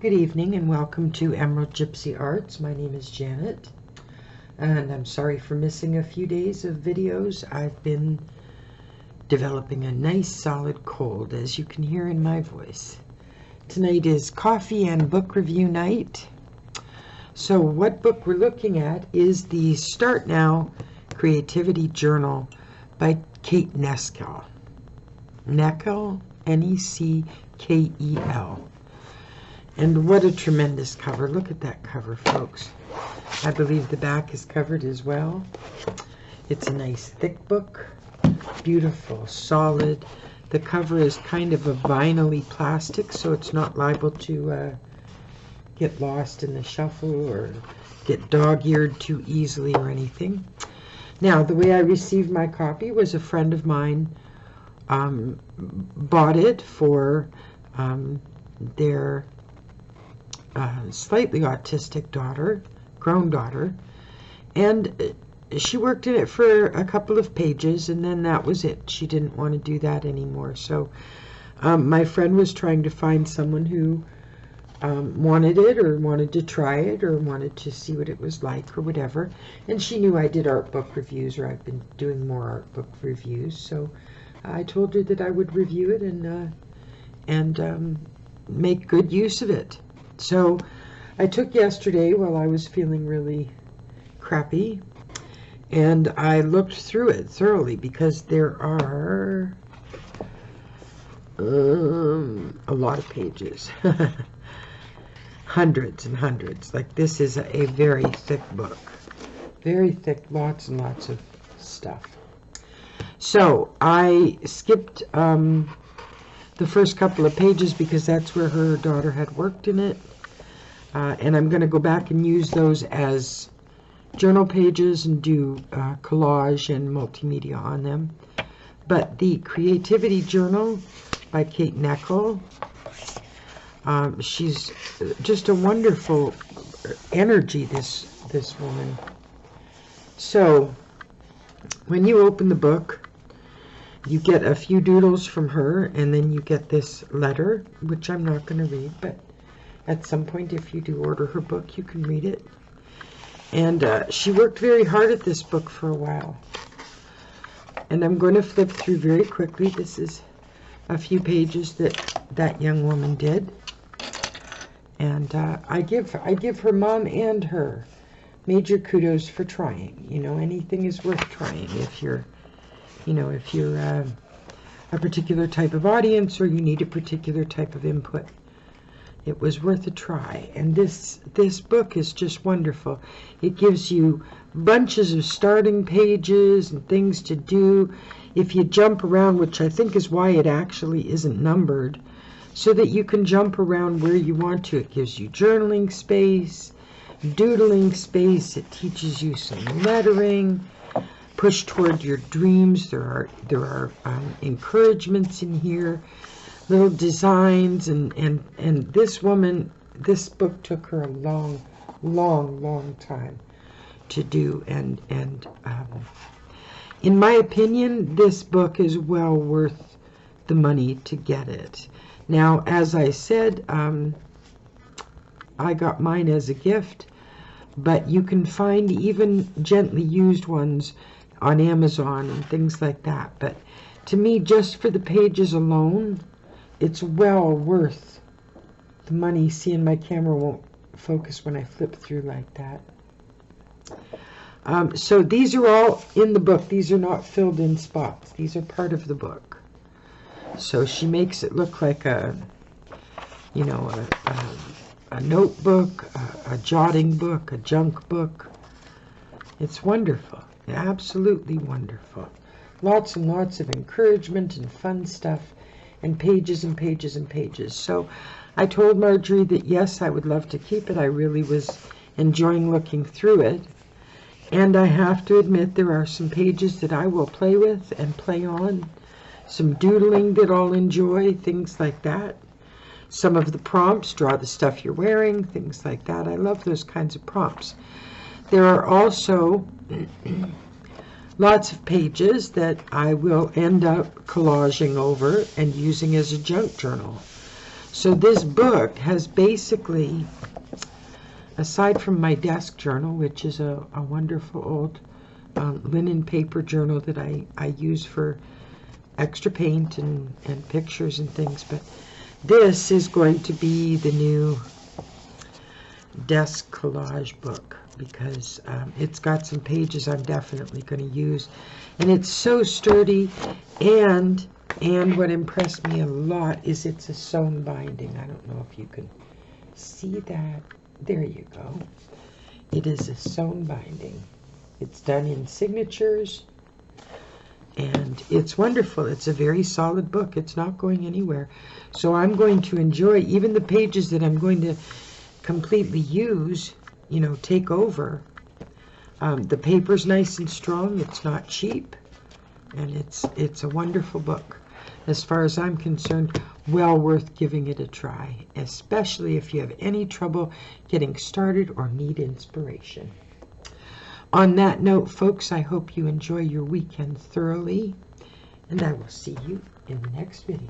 Good evening and welcome to Emerald Gypsy Arts. My name is Janet and I'm sorry for missing a few days of videos. I've been developing a nice solid cold, as you can hear in my voice. Tonight is coffee and book review night. So what book we're looking at is the Start Now Creativity Journal by Kate Neckel. Neckel, Neckel. And what a tremendous cover. Look at that cover, folks. I believe the back is covered as well. It's a nice thick book. Beautiful, solid. The cover is kind of a vinyl-y plastic, so it's not liable to get lost in the shuffle or get dog-eared too easily or anything. Now, the way I received my copy was a friend of mine bought it for their slightly autistic daughter, grown daughter, and she worked in it for a couple of pages and then that was it. She didn't want to do that anymore. So my friend was trying to find someone who wanted it or wanted to try it or wanted to see what it was like or whatever, and she knew I did art book reviews, or I've been doing more art book reviews, so I told her that I would review it and make good use of it. So I took yesterday while I was feeling really crappy and I looked through it thoroughly because there are a lot of pages. Hundreds and hundreds. Like, this is a very thick book. Very thick, lots and lots of stuff. So I skipped the first couple of pages because that's where her daughter had worked in it. And I'm going to go back and use those as journal pages and do collage and multimedia on them. But the Creativity Journal by Kate Neckel, she's just a wonderful energy, this woman. So when you open the book, you get a few doodles from her, and then you get this letter, which I'm not going to read, but at some point, if you do order her book, you can read it. And she worked very hard at this book for a while. And I'm going to flip through very quickly. This is a few pages that young woman did. And I give her mom and her major kudos for trying. You know, anything is worth trying if you're a particular type of audience or you need a particular type of input. It was worth a try. And this book is just wonderful. It gives you bunches of starting pages and things to do if you jump around, which I think is why it actually isn't numbered, so that you can jump around where you want to. It gives you journaling space, doodling space. It teaches you some lettering. Push toward your dreams. There are encouragements in here, little designs, and this woman, this book took her a long time to do, and in my opinion, this book is well worth the money to get it. Now, as I said, I got mine as a gift, but you can find even gently used ones on Amazon and things like that. But to me, just for the pages alone, it's well worth the money. Seeing my camera won't focus when I flip through like that. So these are all in the book. These are not filled in spots. These are part of the book. So she makes it look like a notebook, a jotting book, a junk book. It's wonderful. Absolutely wonderful. Lots and lots of encouragement and fun stuff, and pages and pages and pages. So I told Marjorie that yes, I would love to keep it. I really was enjoying looking through it. And I have to admit there are some pages that I will play with and play on. Some doodling that I'll enjoy, things like that. Some of the prompts, draw the stuff you're wearing, things like that. I love those kinds of prompts. There are also lots of pages that I will end up collaging over and using as a junk journal. So this book has basically, aside from my desk journal, which is a wonderful old linen paper journal that I use for extra paint and pictures and things, but this is going to be the new desk collage book, because it's got some pages I'm definitely going to use, and it's so sturdy, and what impressed me a lot is it's a sewn binding. I don't know if you can see that. There you go. It is a sewn binding. It's done in signatures, and it's wonderful. It's a very solid book. It's not going anywhere. So I'm going to enjoy even the pages that I'm going to completely use, you know, take over. The paper's nice and strong. It's not cheap, and it's a wonderful book. As far as I'm concerned, well worth giving it a try, especially if you have any trouble getting started or need inspiration. On that note, folks, I hope you enjoy your weekend thoroughly, and I will see you in the next video.